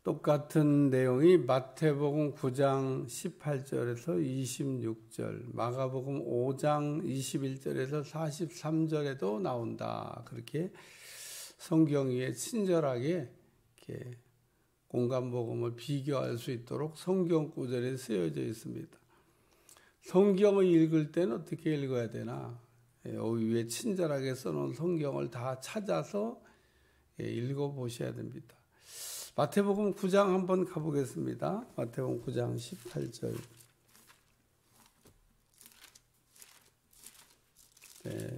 똑같은 내용이 마태복음 9장 18절에서 26절, 마가복음 5장 21절에서 43절에도 나온다. 그렇게 성경 위에 친절하게 이렇게 공간복음을 비교할 수 있도록 성경 구절에 쓰여져 있습니다. 성경을 읽을 때는 어떻게 읽어야 되나? 여기 위에 친절하게 써놓은 성경을 다 찾아서 읽어보셔야 됩니다. 마태복음 9장 한번 가보겠습니다. 마태복음 9장 18절.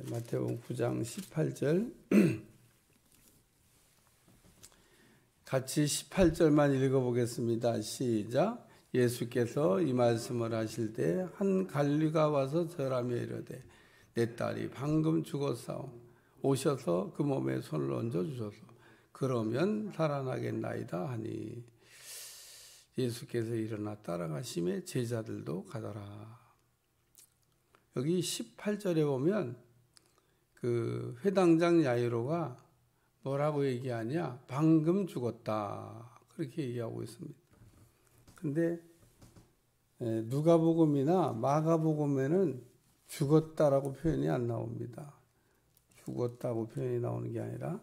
마태복음 9장 18절. 같이 18절만 읽어보겠습니다. 시작. 예수께서 이 말씀을 하실 때 한 관리가 와서 절하며 이르되 내 딸이 방금 죽었사오. 오셔서 그 몸에 손을 얹어 주소서. 그러면 살아나겠나이다 하니 예수께서 일어나 따라가심에 제자들도 가더라. 여기 18절에 보면 그 회당장 야이로가 뭐라고 얘기하냐? 방금 죽었다. 그렇게 얘기하고 있습니다. 근데 누가복음이나 마가복음에는 죽었다라고 표현이 안 나옵니다. 죽었다고 표현이 나오는 게 아니라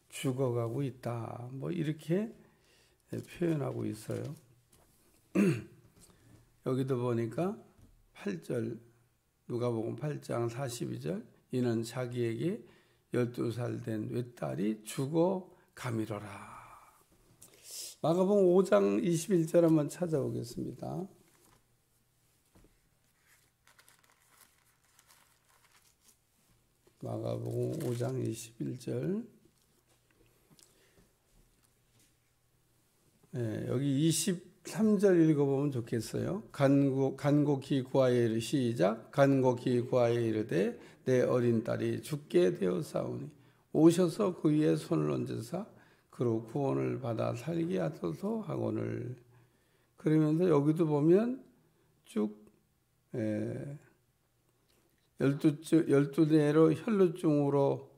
죽어가고 있다. 뭐 이렇게 표현하고 있어요. 여기도 보니까 8절, 누가복음 8장 42절, 이는 자기에게 12살 된 외딸이 죽어 가미러라. 마가복음 5장 21절 한번 찾아오겠습니다. 마가복음 5장 21절. 여기 23절 읽어보면 좋겠어요. 간곡히 구하여 이르 시작. 간곡히 구하여 이르되 내 어린 딸이 죽게 되었사오니 오셔서 그 위에 손을 얹으사 그로 구원을 받아 살게 하소서 하거늘. 그러면서 여기도 보면 쭉 12대로 혈루증으로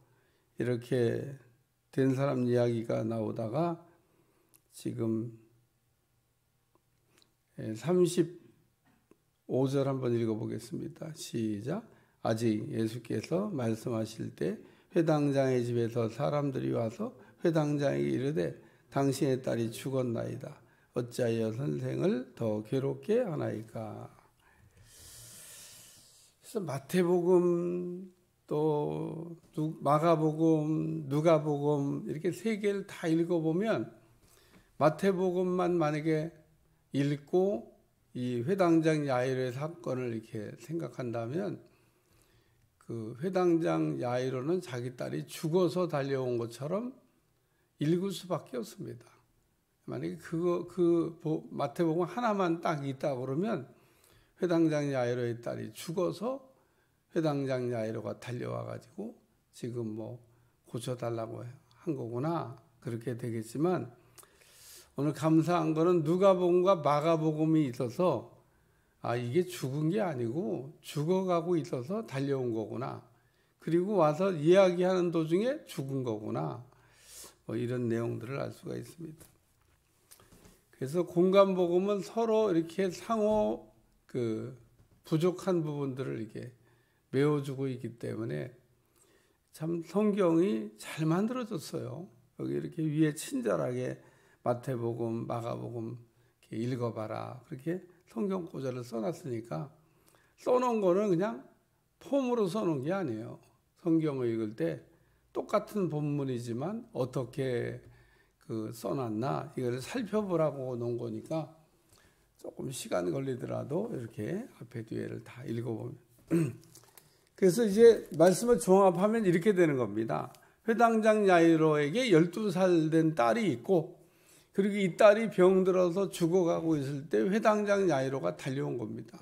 이렇게 된 사람 이야기가 나오다가 지금 35절 한번 읽어보겠습니다. 시작. 아직 예수께서 말씀하실 때 회당장의 집에서 사람들이 와서 회당장에게 이르되 당신의 딸이 죽었나이다. 어찌하여 선생을 더 괴롭게 하나이까. 그래서 마태복음 또 마가복음 누가복음 이렇게 세 개를 다 읽어보면 마태복음만 만약에 읽고 이 회당장 야이로의 사건을 이렇게 생각한다면 그 회당장 야이로는 자기 딸이 죽어서 달려온 것처럼 읽을 수밖에 없습니다. 만약에 마태복음 하나만 딱 있다 그러면 회당장 야이로의 딸이 죽어서 회당장 야이로가 달려와 가지고 지금 뭐 고쳐달라고 한 거구나 그렇게 되겠지만 오늘 감사한 거는 누가복음과 마가복음이 있어서 이게 죽은 게 아니고 죽어가고 있어서 달려온 거구나. 그리고 와서 이야기하는 도중에 죽은 거구나. 뭐 이런 내용들을 알 수가 있습니다. 그래서 공간복음은 서로 이렇게 상호 부족한 부분들을 이렇게 메워주고 있기 때문에 참 성경이 잘 만들어졌어요. 여기 이렇게 위에 친절하게 마태복음, 마가복음 이렇게 읽어봐라. 그렇게 성경 구절을 써놨으니까 써놓은 거는 그냥 폼으로 써놓은 게 아니에요. 성경을 읽을 때 똑같은 본문이지만 어떻게 써놨나 이걸 살펴보라고 놓은 거니까 조금 시간 걸리더라도 이렇게 앞에 뒤에를 다 읽어보면 그래서 이제 말씀을 종합하면 이렇게 되는 겁니다. 회당장 야이로에게 12살 된 딸이 있고 그리고 이 딸이 병들어서 죽어가고 있을 때 회당장 야이로가 달려온 겁니다.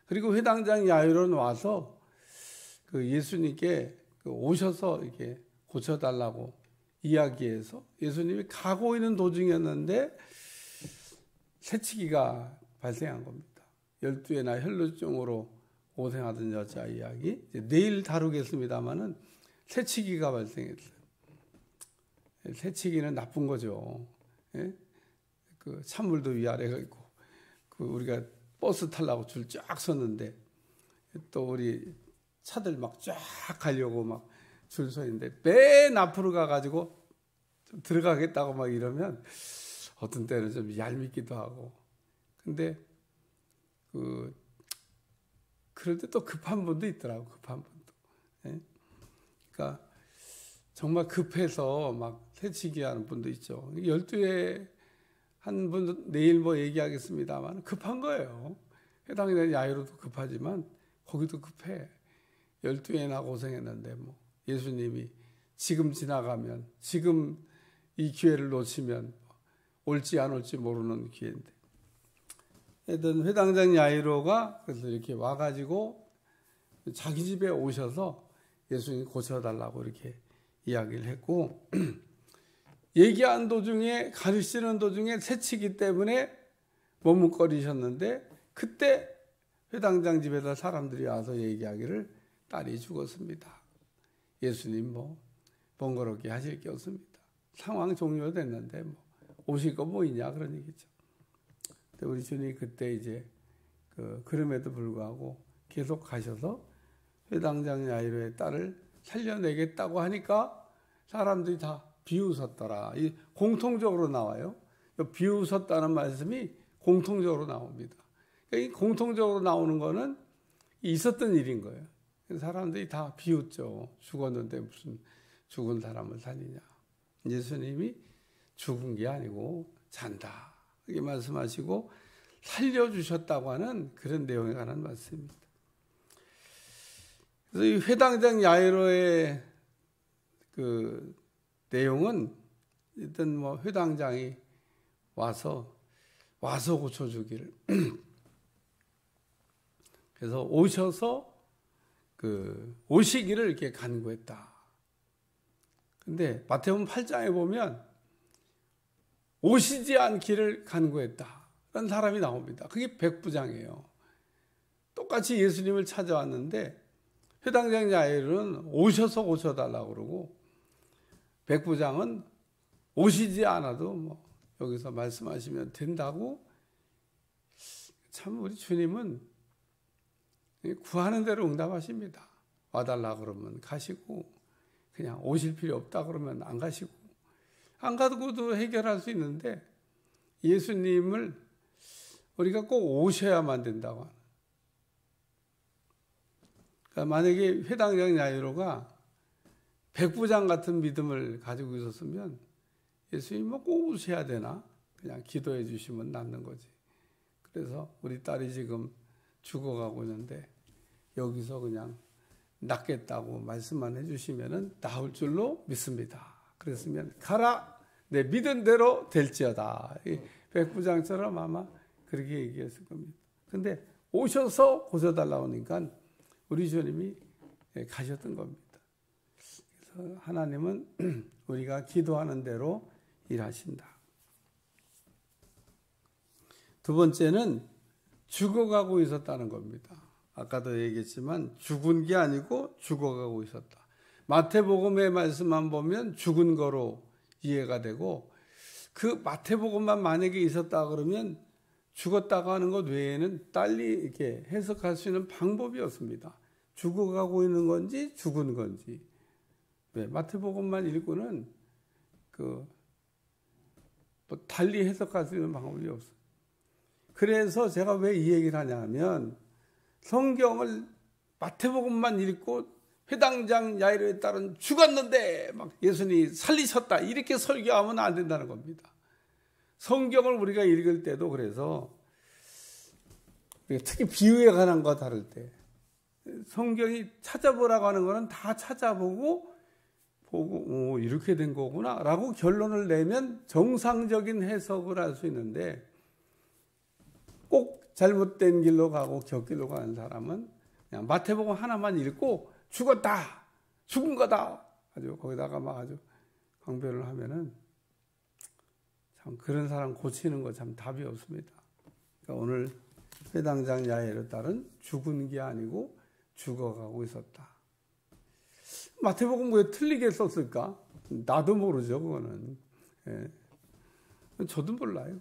그리고 회당장 야이로는 와서 예수님께 오셔서 이렇게 고쳐달라고 이야기해서 예수님이 가고 있는 도중이었는데 새치기가 발생한 겁니다. 12회나 혈루증으로 고생하던 여자 이야기 내일 다루겠습니다마는 새치기가 발생했어요. 새치기는 나쁜 거죠. 예? 그 찬물도 위아래가 있고 그 우리가 버스 타려고 줄 쫙 섰는데 또 우리 차들 막 쫙 가려고 막 줄 서 있는데 맨 앞으로 가가지고 들어가겠다고 막 이러면 어떤 때는 좀 얄밉기도 하고 근데 그럴 때 또 급한 분도 있더라고 급한 분도. 예? 그러니까 정말 급해서 막 새치기 하는 분도 있죠. 12회 한 분도 내일 뭐 얘기하겠습니다만 급한 거예요. 해당되는 야유로도 급하지만 거기도 급해. 12회나 고생했는데 뭐 예수님이 지금 지나가면 지금 이 기회를 놓치면 올지 안 올지 모르는 기회인데 하여튼 회당장 야이로가 그래서 이렇게 와가지고 자기 집에 오셔서 예수님이 고쳐달라고 이렇게 이야기를 했고 얘기한 도중에 가르치는 도중에 새치기 때문에 머뭇거리셨는데 그때 회당장 집에서 사람들이 와서 얘기하기를 딸이 죽었습니다. 예수님 뭐 번거롭게 하실 게 없습니다. 상황 종료됐는데 뭐 오실 거 뭐 있냐 그런 얘기죠. 근데 우리 주님이 그때 이제 그럼에도 불구하고 계속 가셔서 회당장 야이로의 딸을 살려내겠다고 하니까 사람들이 다 비웃었더라. 이 공통적으로 나와요. 비웃었다는 말씀이 공통적으로 나옵니다. 이 공통적으로 나오는 거는 있었던 일인 거예요. 사람들이 다 비웃죠. 죽었는데 무슨 죽은 사람을 살리냐. 예수님이 죽은 게 아니고 잔다. 이렇게 말씀하시고 살려주셨다고 하는 그런 내용에 관한 말씀입니다. 그래서 이 회당장 야이로의 그 내용은 일단 뭐 회당장이 와서 고쳐주기를 그래서 오셔서 오시기를 이렇게 간구했다. 근데 마태복음 8장에 보면 오시지 않기를 간구했다. 라는 사람이 나옵니다. 그게 백부장이에요. 똑같이 예수님을 찾아왔는데 회당장 야이로는 오셔서 고쳐달라고 그러고 백부장은 오시지 않아도 뭐 여기서 말씀하시면 된다고. 참 우리 주님은 구하는 대로 응답하십니다. 와달라 그러면 가시고 그냥 오실 필요 없다 그러면 안 가시고 안 가고도 해결할 수 있는데 예수님을 우리가 꼭 오셔야만 된다고 하는. 그러니까 만약에 회당장 야이로가 백부장 같은 믿음을 가지고 있었으면 예수님 뭐 꼭 오셔야 되나? 그냥 기도해 주시면 낫는 거지. 그래서 우리 딸이 지금 죽어가고 있는데 여기서 그냥 낫겠다고 말씀만 해주시면 나을 줄로 믿습니다. 그랬으면 가라 내 믿은 대로 될지어다. 백부장처럼 아마 그렇게 얘기했을 겁니다. 근데 오셔서 고쳐달라고 하니까 우리 주님이 가셨던 겁니다. 그래서 하나님은 우리가 기도하는 대로 일하신다. 두 번째는 죽어가고 있었다는 겁니다. 아까도 얘기했지만 죽은 게 아니고 죽어가고 있었다. 마태복음의 말씀만 보면 죽은 거로 이해가 되고 그 마태복음만 만약에 있었다 그러면 죽었다고 하는 것 외에는 달리 이렇게 해석할 수 있는 방법이 없습니다. 죽어가고 있는 건지 죽은 건지. 네, 마태복음만 읽고는 뭐 달리 해석할 수 있는 방법이 없어요. 그래서 제가 왜 이 얘기를 하냐면 성경을 마태복음만 읽고 회당장 야이로에 따른 죽었는데 막 예수님이 살리셨다 이렇게 설교하면 안 된다는 겁니다. 성경을 우리가 읽을 때도 그래서 특히 비유에 관한 거 다룰 때 성경이 찾아보라고 하는 거는 다 찾아보고 보고 이렇게 된 거구나 라고 결론을 내면 정상적인 해석을 할 수 있는데 꼭 잘못된 길로 가고 곁길로 가는 사람은 그냥 마태복음 하나만 읽고 죽었다 죽은 거다 아주 거기다가 막 아주 강변을 하면은 참 그런 사람 고치는 거 참 답이 없습니다. 그러니까 오늘 회당장 야이로 딸은 죽은 게 아니고 죽어가고 있었다. 마태복음 왜 틀리게 썼을까? 나도 모르죠, 그거는. 예. 저도 몰라요.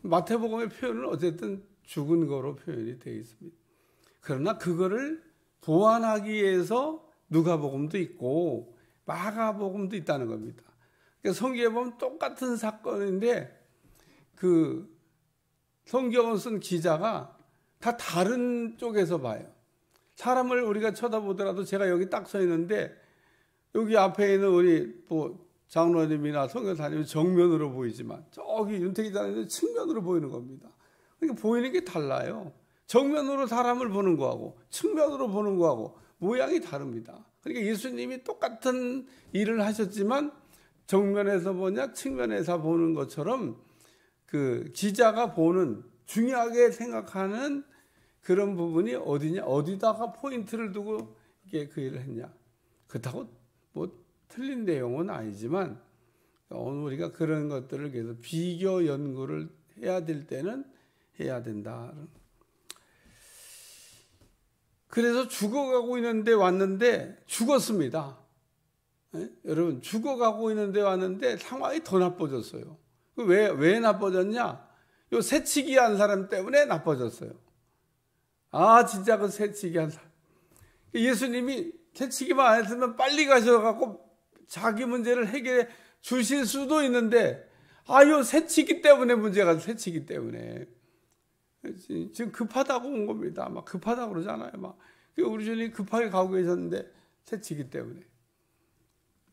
마태복음의 표현은 어쨌든 죽은 거로 표현이 되어 있습니다. 그러나 그거를 보완하기 위해서 누가복음도 있고 마가복음도 있다는 겁니다. 그러니까 성경에 보면 똑같은 사건인데 그 성경을 쓴 기자가 다 다른 쪽에서 봐요. 사람을 우리가 쳐다보더라도 제가 여기 딱 서 있는데 여기 앞에 있는 우리 장로님이나 선교사님은 정면으로 보이지만 저기 윤택이 자는 측면으로 보이는 겁니다. 그러니까 보이는 게 달라요. 정면으로 사람을 보는 거하고 측면으로 보는 거하고 모양이 다릅니다. 그러니까 예수님이 똑같은 일을 하셨지만 정면에서 보냐 측면에서 보는 것처럼 그 기자가 보는 중요하게 생각하는 그런 부분이 어디냐, 어디다가 포인트를 두고 이게 그 일을 했냐. 그렇다고 뭐 틀린 내용은 아니지만 오늘 우리가 그런 것들을 계속 비교 연구를 해야 될 때는 해야 된다. 그래서 죽어가고 있는데 왔는데 죽었습니다. 네? 여러분 죽어가고 있는데 왔는데 상황이 더 나빠졌어요. 왜 나빠졌냐? 요 새치기 한 사람 때문에 나빠졌어요. 아 진짜 그 새치기 한 사람. 예수님이 새치기만 안 했으면 빨리 가셔갖고 자기 문제를 해결해 주실 수도 있는데 요 새치기 때문에 문제가 새치기 때문에 지금 급하다고 온 겁니다. 막 급하다고 그러잖아요. 막 우리 주님이 급하게 가고 계셨는데 새치기 때문에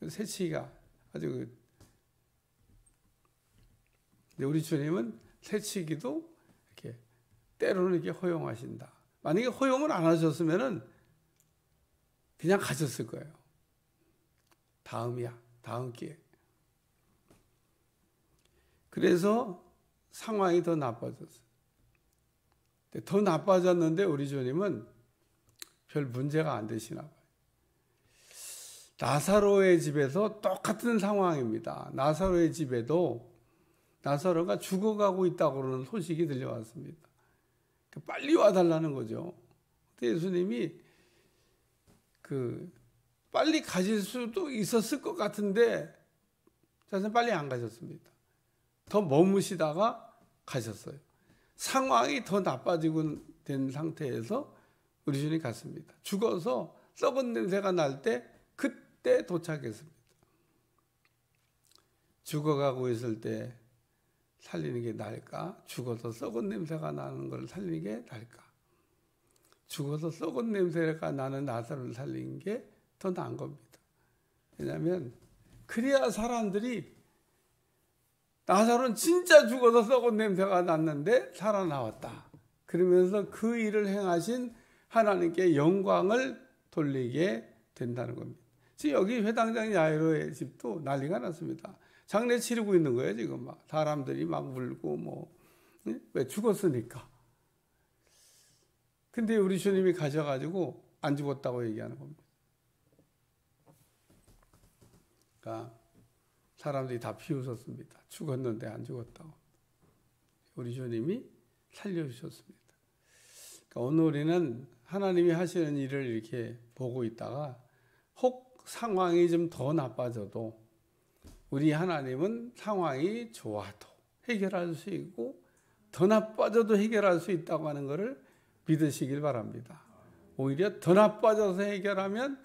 새치기가 아주 근데 우리 주님은 새치기도 이렇게 때로는 이렇게 허용하신다. 만약에 허용을 안 하셨으면은 그냥 가셨을 거예요. 다음이야, 다음 기회. 그래서 상황이 더 나빠졌어요. 더 나빠졌는데 우리 주님은 별 문제가 안 되시나 봐요. 나사로의 집에서 똑같은 상황입니다. 나사로의 집에도 나사로가 죽어가고 있다고 그러는 소식이 들려왔습니다. 빨리 와달라는 거죠. 근데 예수님이 빨리 가실 수도 있었을 것 같은데 사실 빨리 안 가셨습니다. 더 머무시다가 가셨어요. 상황이 더 나빠지고 된 상태에서 우리 주님이 갔습니다. 죽어서 썩은 냄새가 날 때 그때 도착했습니다. 죽어가고 있을 때 살리는 게 나을까? 죽어서 썩은 냄새가 나는 걸 살리는 게 나을까? 죽어서 썩은 냄새가 나는 나사로를 살리는 게 더 나은 겁니다. 왜냐하면 그래야 사람들이 나사로는 진짜 죽어서 썩은 냄새가 났는데 살아나왔다. 그러면서 그 일을 행하신 하나님께 영광을 돌리게 된다는 겁니다. 지금 여기 회당장 야이로의 집도 난리가 났습니다. 장례 치르고 있는 거예요, 지금 막. 사람들이 막 울고 왜 죽었으니까. 근데 우리 주님이 가셔가지고 안 죽었다고 얘기하는 겁니다. 그러니까 사람들이 다 비웃었습니다. 죽었는데 안 죽었다고. 우리 주님이 살려주셨습니다. 그러니까 오늘 우리는 하나님이 하시는 일을 이렇게 보고 있다가 혹 상황이 좀 더 나빠져도 우리 하나님은 상황이 좋아도 해결할 수 있고 더 나빠져도 해결할 수 있다고 하는 것을 믿으시길 바랍니다. 오히려 더 나빠져서 해결하면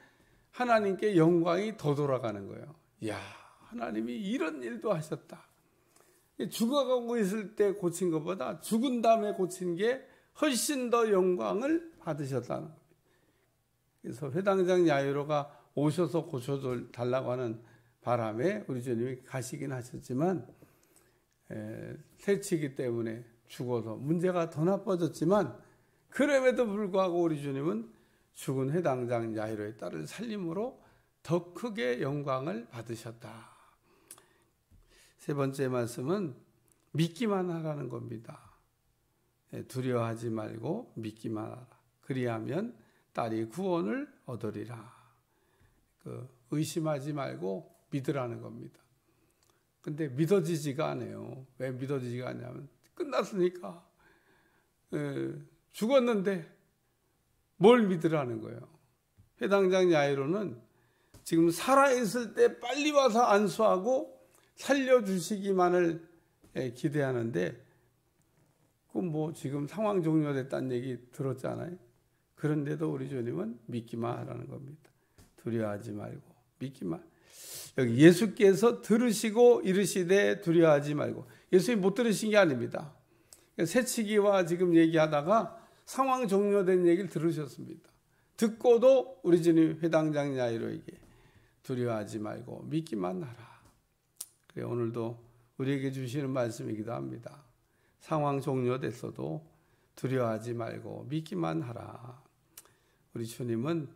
하나님께 영광이 더 돌아가는 거예요. 이야, 하나님이 이런 일도 하셨다. 죽어가고 있을 때 고친 것보다 죽은 다음에 고친 게 훨씬 더 영광을 받으셨다는 겁니다. 그래서 회당장 야이로가 오셔서 고쳐달라고 하는 바람에 우리 주님이 가시긴 하셨지만 새치기 때문에 죽어서 문제가 더 나빠졌지만 그럼에도 불구하고 우리 주님은 죽은 회당장 야이로의 딸을 살림으로 더 크게 영광을 받으셨다. 세 번째 말씀은 믿기만 하라는 겁니다. 두려워하지 말고 믿기만 하라. 그리하면 딸이 구원을 얻으리라. 의심하지 말고 믿으라는 겁니다. 근데 믿어지지가 않아요. 왜 믿어지지가 않냐면 끝났으니까. 죽었는데 뭘 믿으라는 거예요. 회당장 야이로는 지금 살아있을 때 빨리 와서 안수하고 살려주시기만을 기대하는데 그 뭐 지금 상황 종료됐다는 얘기 들었잖아요. 그런데도 우리 주님은 믿기만 하라는 겁니다. 두려워하지 말고 믿기만. 여기 예수께서 들으시고 이르시되 두려워하지 말고. 예수님이 못 들으신 게 아닙니다. 새치기와 지금 얘기하다가 상황 종료된 얘기를 들으셨습니다. 듣고도 우리 주님 회당장 야이로에게 두려워하지 말고 믿기만 하라. 그래, 오늘도 우리에게 주시는 말씀이기도 합니다. 상황 종료됐어도 두려워하지 말고 믿기만 하라. 우리 주님은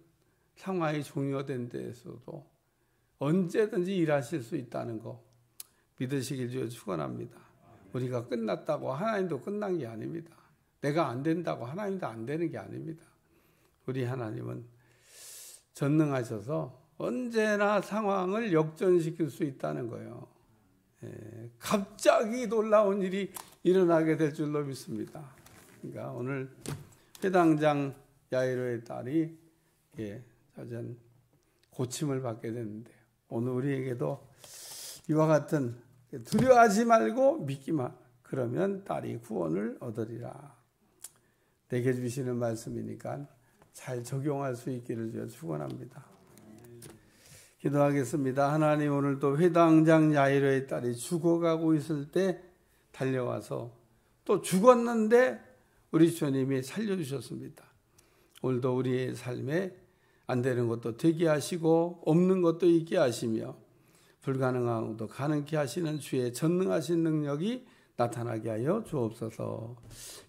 상황이 종료된 데에서도 언제든지 일하실 수 있다는 거 믿으시길 주여 축원합니다. 우리가 끝났다고 하나님도 끝난 게 아닙니다. 내가 안 된다고 하나님도 안 되는 게 아닙니다. 우리 하나님은 전능하셔서 언제나 상황을 역전시킬 수 있다는 거예요. 갑자기 놀라운 일이 일어나게 될 줄로 믿습니다. 그러니까 오늘 회당장 야이로의 딸이 자전 고침을 받게 됐는데 오늘 우리에게도 이와 같은 두려워하지 말고 믿기만 그러면 딸이 구원을 얻으리라. 내게 주시는 말씀이니까 잘 적용할 수 있기를 주여 축원합니다. 기도하겠습니다. 하나님, 오늘도 회당장 야이로의 딸이 죽어가고 있을 때 달려와서 또 죽었는데 우리 주님이 살려주셨습니다. 오늘도 우리의 삶에 안 되는 것도 되게 하시고 없는 것도 있게 하시며 불가능한 것도 가능케 하시는 주의 전능하신 능력이 나타나게 하여 주옵소서.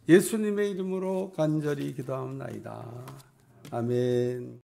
예수님의 이름으로 간절히 기도하옵나이다. 아멘.